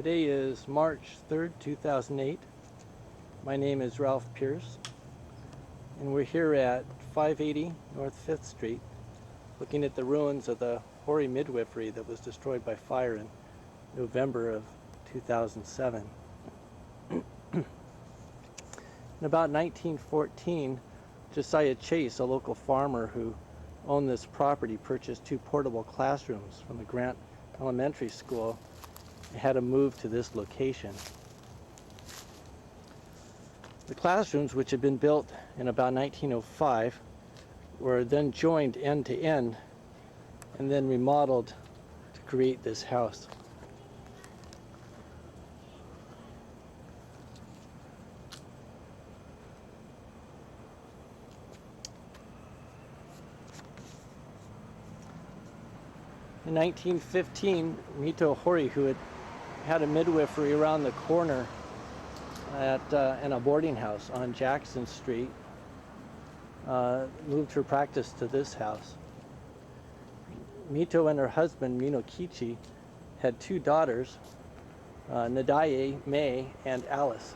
Today is March 3rd, 2008. My name is Ralph Pierce, and we're here at 580 North 5th Street, looking at the ruins of the Hori Midwifery that was destroyed by fire in November of 2007. In about 1914, Josiah Chase, a local farmer who owned this property, purchased 2 portable classrooms from the Grant Elementary School and had them moved to this location. The classrooms, which had been built in about 1905, were then joined end to end and then remodeled to create this house. In 1915, Mito Hori, who had a midwifery around the corner in a boarding house on Jackson Street, moved her practice to this house. Mito and her husband, Minokichi, had 2 daughters, Nadaye, May, and Alice.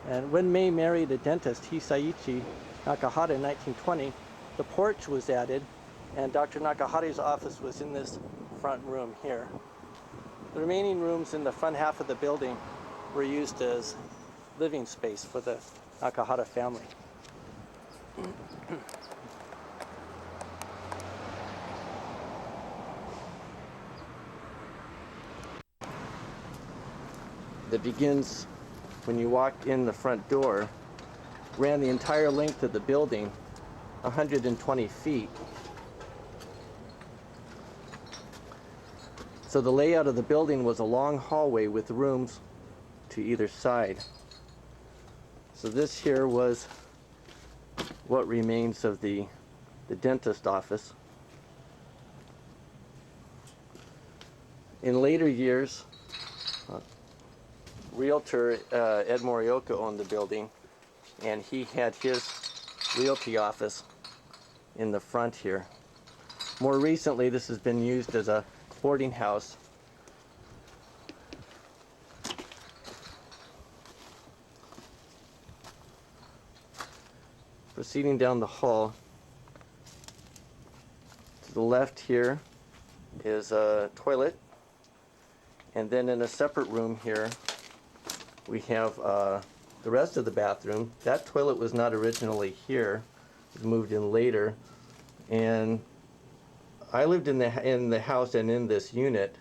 And when May married a dentist, Hisaichi Nakahara, in 1920, the porch was added, and Dr. Nakahara's office was in this front room here. The remaining rooms in the front half of the building were used as living space for the Nakahara family. That begins when you walk in the front door, ran the entire length of the building, 120 feet. So the layout of the building was a long hallway with rooms to either side. So this here was what remains of the dentist office. In later years, realtor Ed Morioka owned the building, and he had his realty office in the front here. More recently, this has been used as a boarding house. Proceeding down the hall, to the left here is a toilet, and then in a separate room here we have the rest of the bathroom. That toilet was not originally here, it was moved in later, and I lived in the house and in this unit,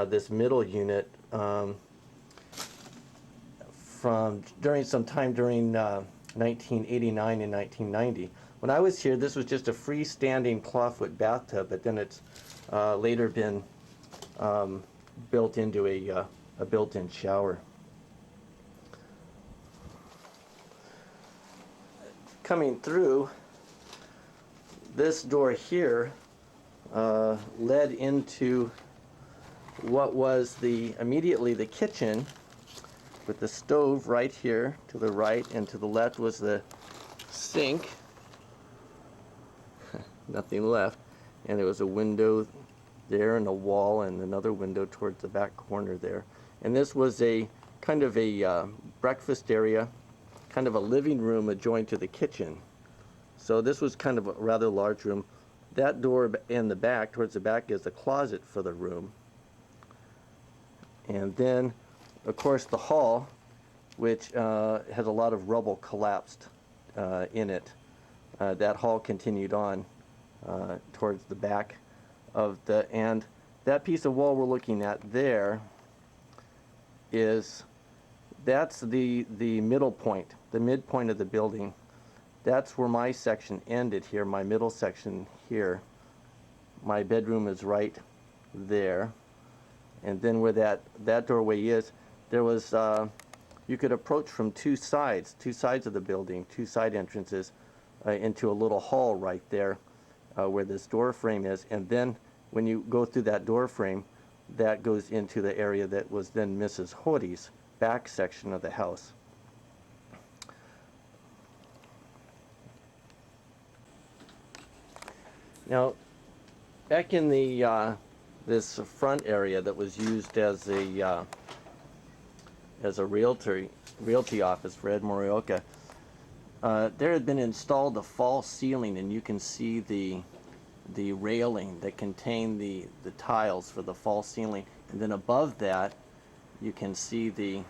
this middle unit, during some time during 1989 and 1990. When I was here, this was just a freestanding clawfoot bathtub, but then it's later been built into a built-in shower. Coming through, this door here led into what was immediately the kitchen, with the stove right here to the right, and to the left was the sink. Nothing left, and there was a window there and a wall and another window towards the back corner there. And this was a kind of a breakfast area, kind of a living room adjoined to the kitchen. So this was kind of a rather large room. That door in the back, towards the back, is the closet for the room. And then, of course, the hall, which has a lot of rubble collapsed in it. That hall continued on towards the back of and that piece of wall we're looking at there that's the middle point, the midpoint of the building. That's where my section ended here, my middle section here. My bedroom is right there. And then where that doorway is, there was, you could approach from two sides of the building, 2 side entrances into a little hall right there where this door frame is. And then when you go through that door frame, that goes into the area that was then Mrs. Hori's back section of the house. Now, back in the this front area that was used as a realty office for Ed Morioka. There had been installed a false ceiling, and you can see the railing that contained the tiles for the false ceiling, and then above that you can see the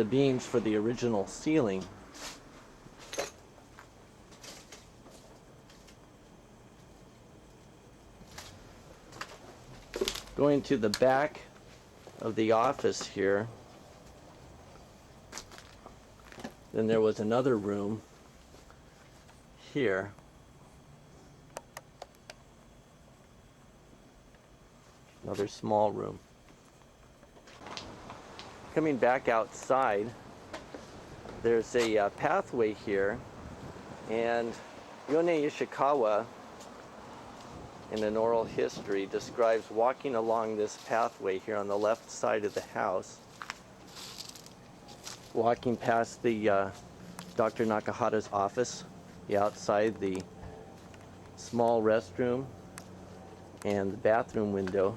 beams for the original ceiling. Going to the back of the office here, then there was another room here. Another small room. Coming back outside, there's a pathway here, and Yone Ishikawa, in an oral history, describes walking along this pathway here on the left side of the house, walking past the Dr. Nakahata's office, the outside, the small restroom, and the bathroom window.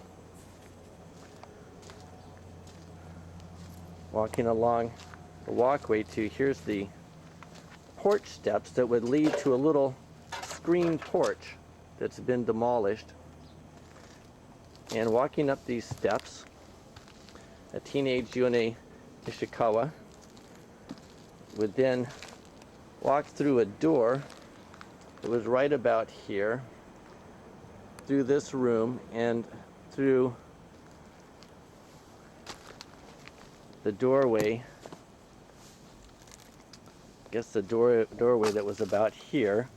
Walking along the walkway to, here's the porch steps that would lead to a little screen porch that's been demolished. And walking up these steps, a teenage Yone Ishikawa would then walk through a door that was right about here, through this room, and through the doorway, I guess the doorway that was about here,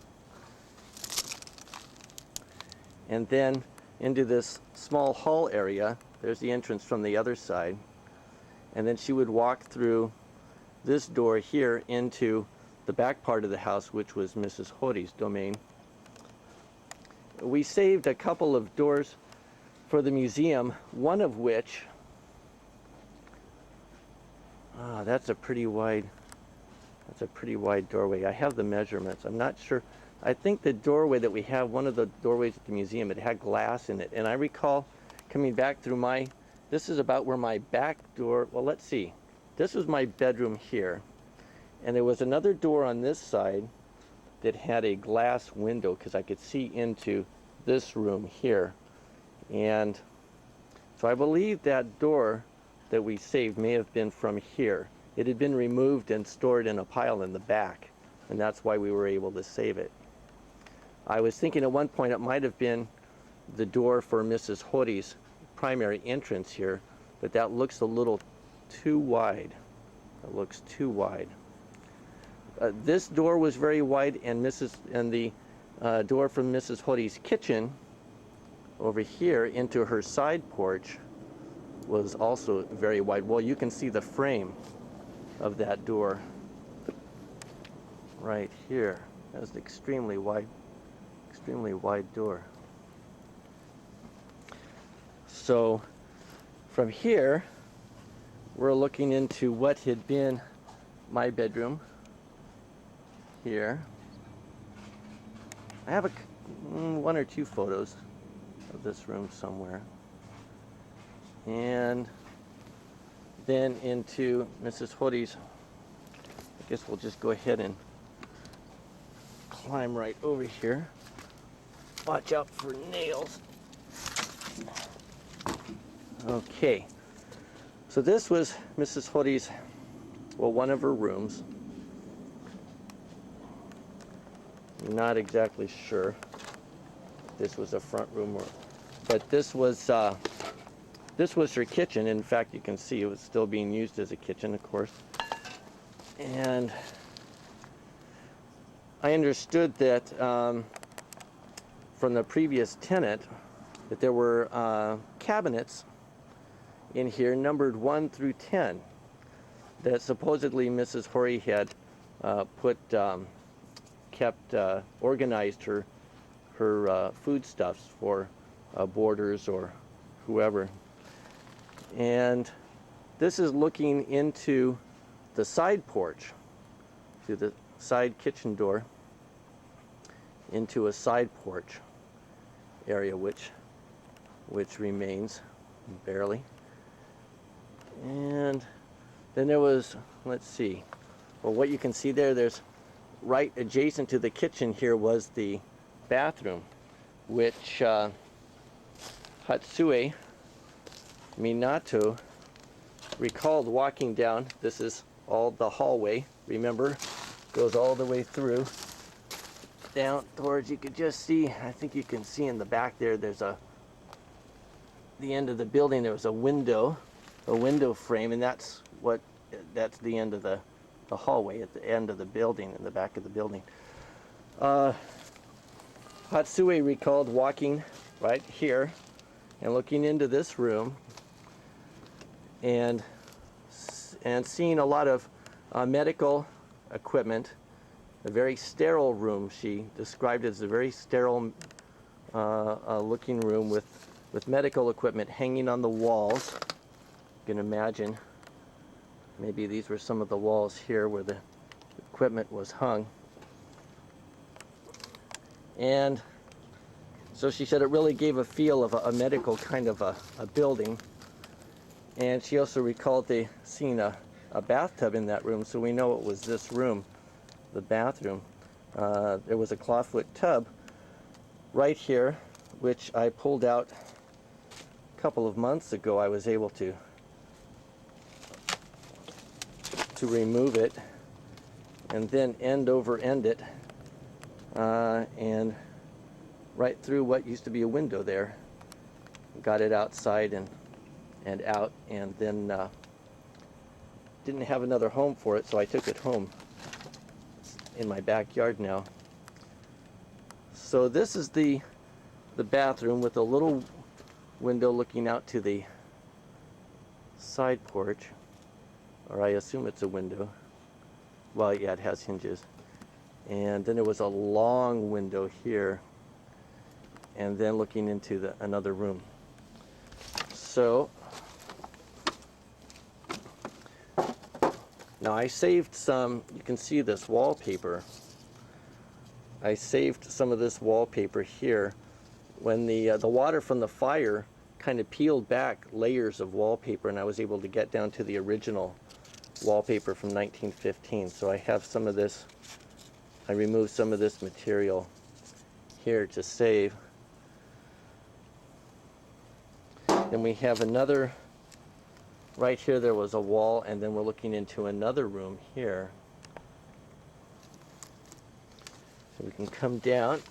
and then into this small hall area. There's the entrance from the other side, and then she would walk through this door here into the back part of the house, which was Mrs. Hori's domain. We saved a couple of doors for the museum, one of which, that's a pretty wide doorway. I have the measurements. I'm not sure. I think the doorway that we have, one of the doorways at the museum, it had glass in it. And I recall coming back through this is about where my back door, well, let's see. This was my bedroom here. And there was another door on this side that had a glass window, because I could see into this room here. And so I believe that door that we saved may have been from here. It had been removed and stored in a pile in the back, and that's why we were able to save it. I was thinking at one point it might have been the door for Mrs. Hori's primary entrance here, but that looks a little too wide. It looks too wide. This door was very wide, and the door from Mrs. Hori's kitchen over here into her side porch was also very wide. Well, you can see the frame of that door right here. That's an extremely wide door. So from here, we're looking into what had been my bedroom here. I have one or two photos of this room somewhere. And then into Mrs. Hori's. I guess we'll just go ahead and climb right over here. Watch out for nails. Okay. So this was Mrs. Hori's, well, one of her rooms. I'm not exactly sure if this was a front room but this was her kitchen. In fact, you can see it was still being used as a kitchen, of course. And I understood that from the previous tenant that there were cabinets in here numbered 1 through 10 that supposedly Mrs. Hori had organized her foodstuffs for boarders or whoever. And this is looking into the side porch, through the side kitchen door, into a side porch area, which which remains barely. And then there was, let's see, well, what you can see there's right adjacent to the kitchen here was the bathroom, which Hisaichi Minato recalled walking down. This is all the hallway, remember, goes all the way through down towards, you could just see, I think you can see in the back there, there's the end of the building, there was a window frame, and that's the end of the hallway at the end of the building, in the back of the building. Hisaichi recalled walking right here and looking into this room and seeing a lot of medical equipment, a very sterile room. She described it as a very sterile looking room with medical equipment hanging on the walls. You can imagine, maybe these were some of the walls here where the equipment was hung. And so she said it really gave a feel of a medical kind of a building. And she also recalled seeing a bathtub in that room, so we know it was this room, the bathroom. There was a clawfoot tub right here, which I pulled out a couple of months ago. I was able to remove it and then end over end it and right through what used to be a window there. Got it outside and out, and then didn't have another home for it, so I took it home. It's in my backyard now. So this is the bathroom with a little window looking out to the side porch, or I assume it's a window. Well, yeah, it has hinges. And then there was a long window here, and then looking into another room. So now I saved some, you can see this wallpaper. I saved some of this wallpaper here. When the water from the fire kind of peeled back layers of wallpaper, and I was able to get down to the original wallpaper from 1915. So I have some of this, I removed some of this material here to save. Then we have another, right here there was a wall, and then we're looking into another room here. So we can come down.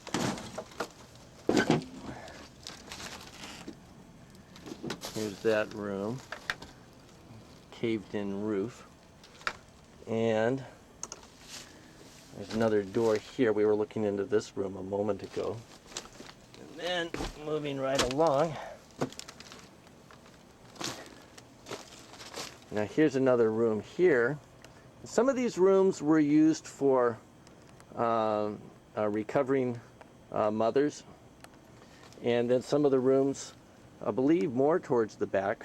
Here's that room, caved in roof. And there's another door here. We were looking into this room a moment ago. And then moving right along. Now here's another room here. Some of these rooms were used for recovering mothers. And then some of the rooms, I believe more towards the back,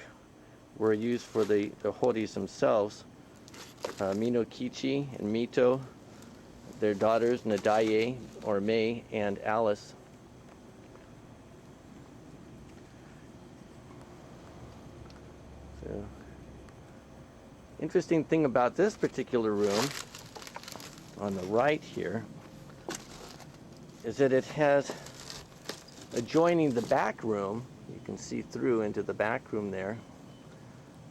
were used for the Horis themselves. Minokichi and Mito, their daughters Nadaye, or May, and Alice. So, interesting thing about this particular room on the right here is that it has adjoining the back room, you can see through into the back room there,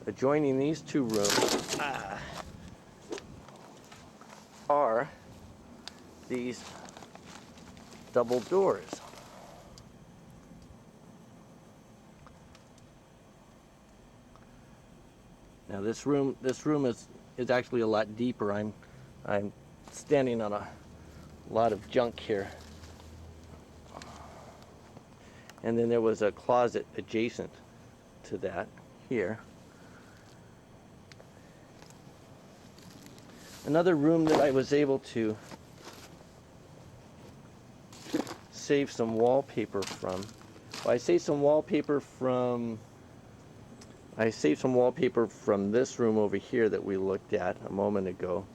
adjoining these two rooms are these double doors. Now this room is actually a lot deeper. I'm standing on a lot of junk here. And then there was a closet adjacent to that here. Another room that I was able to save some wallpaper from. Well, I saved some wallpaper from this room over here that we looked at a moment ago,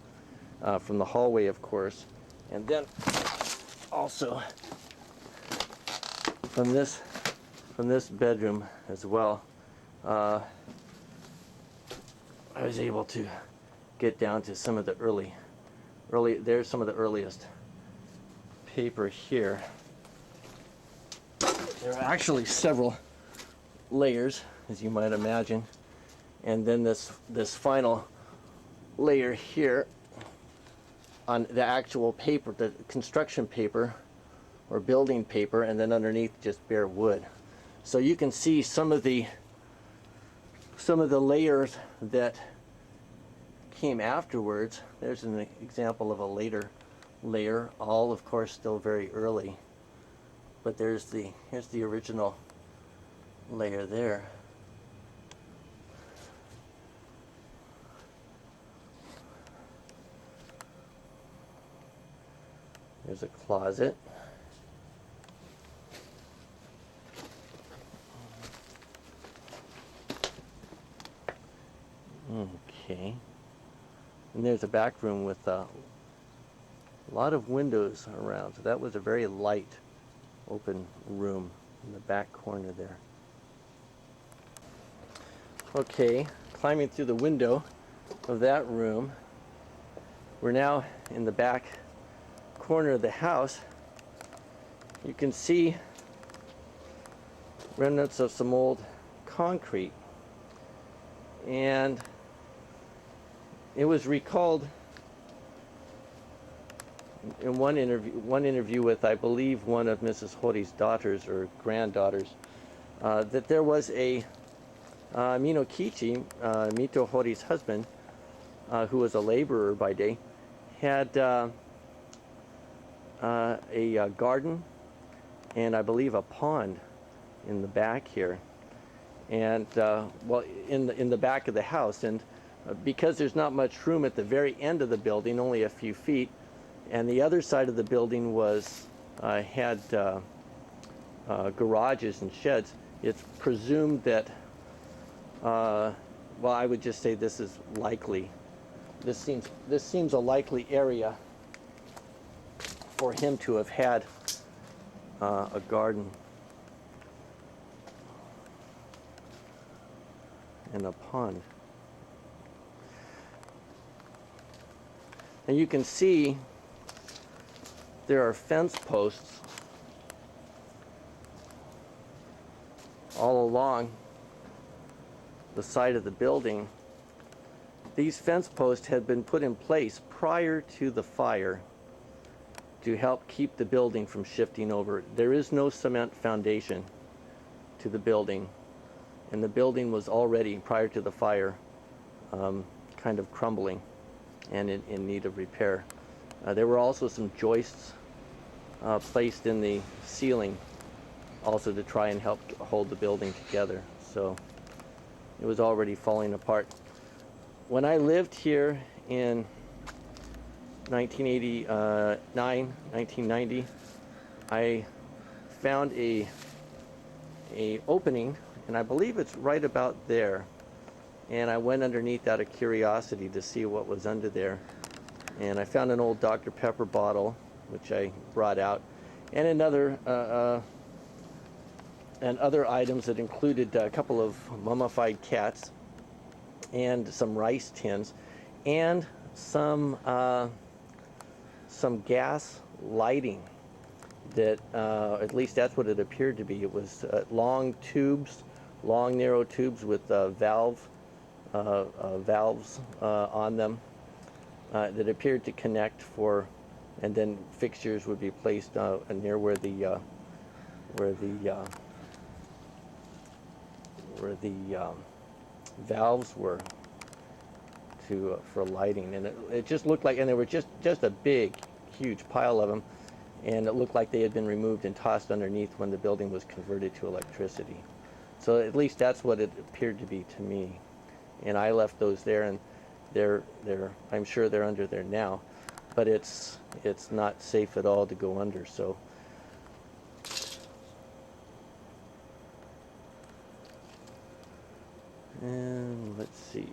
from the hallway, of course, and then also from this from this bedroom as well. I was able to get down to some of the early, there's some of the earliest paper here. There are actually several layers, as you might imagine, and then this final layer here on the actual paper, the construction paper or building paper, and then underneath just bare wood. So you can see some of the layers that came afterwards. There's an example of a later layer, all of course still very early, but here's the original layer there. There's a closet. Okay. And there's a back room with a lot of windows around. So that was a very light, open room in the back corner there. Okay, climbing through the window of that room, we're now in the back corner of the house. You can see remnants of some old concrete, and it was recalled in one interview with, I believe, one of Mrs. Hori's daughters or granddaughters, that there was a Minokichi, Mito Hori's husband, who was a laborer by day, had a garden and I believe a pond in the back here, and well, in the back of the house. And because there's not much room at the very end of the building, only a few feet, and the other side of the building was had garages and sheds, it's presumed that well, I would just say this is likely. This seems a likely area for him to have had a garden and a pond. And you can see there are fence posts all along the side of the building. These fence posts had been put in place prior to the fire to help keep the building from shifting over. There is no cement foundation to the building, and the building was already, prior to the fire, kind of crumbling and in need of repair. There were also some joists placed in the ceiling also to try and help hold the building together. So it was already falling apart. When I lived here in 1989, 1990, I found a opening, and I believe it's right about there. And I went underneath out of curiosity to see what was under there. And I found an old Dr. Pepper bottle, which I brought out, and other items that included a couple of mummified cats and some rice tins and some gas lighting that, at least that's what it appeared to be. It was long narrow tubes with valves on them that appeared to connect for, and then fixtures would be placed near where the valves were for lighting. And it just looked like, and there were just a big, huge pile of them, and it looked like they had been removed and tossed underneath when the building was converted to electricity. So at least that's what it appeared to be to me. And I left those there, and I'm sure they're under there now, but it's not safe at all to go under. So and let's see,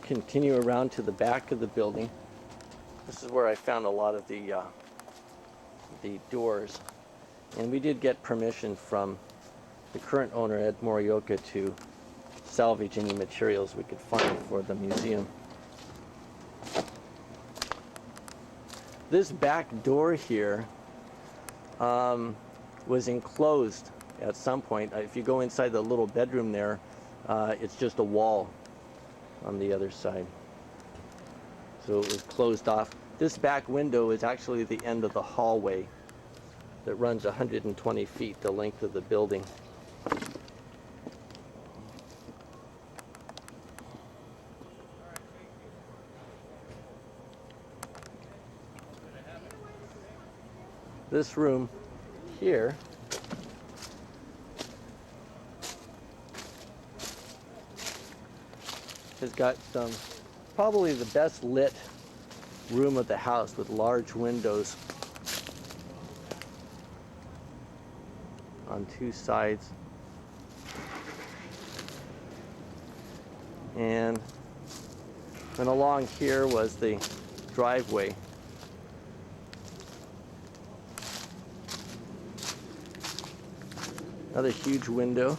continue around to the back of the building. This is where I found a lot of the doors And we did get permission from the current owner, Ed Morioka, to salvage any materials we could find for the museum. This back door here was enclosed at some point. If you go inside the little bedroom there, it's just a wall on the other side. So it was closed off. This back window is actually the end of the hallway that runs 120 feet, the length of the building. This room here has got probably the best lit room of the house, with large windows on two sides. And along here was the driveway. Another huge window.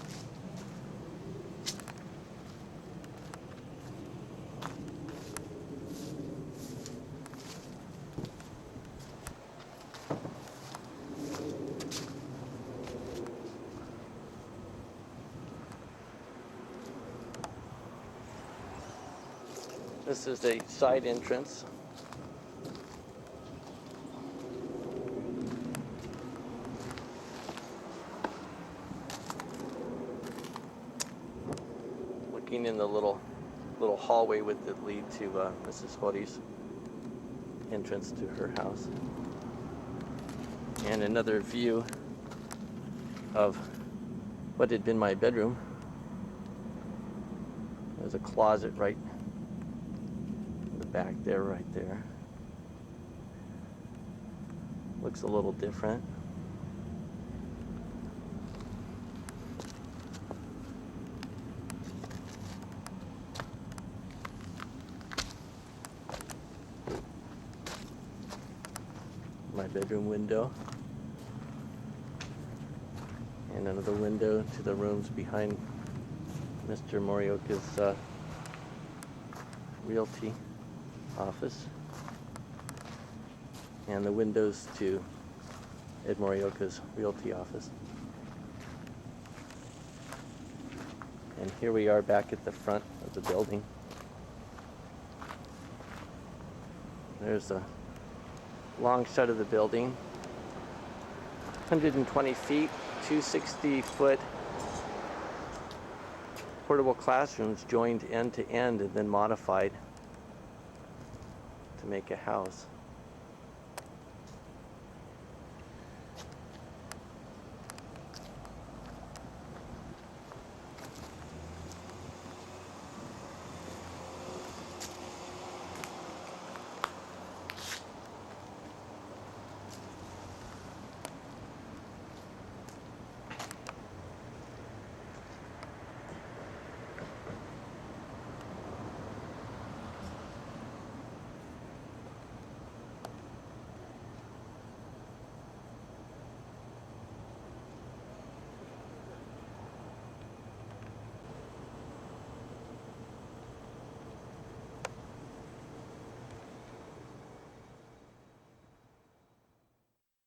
This is a side entrance. Looking in the little hallway that lead to Mrs. Hori's entrance to her house. And another view of what had been my bedroom. There's a closet right in the back there, right there. Looks a little different. My bedroom window. And another window to the rooms behind Mr. Morioka's realty office. And the windows to Ed Morioka's realty office. And here we are back at the front of the building. There's a long side of the building. 120 feet, 260-foot portable classrooms joined end to end and then modified to make a house.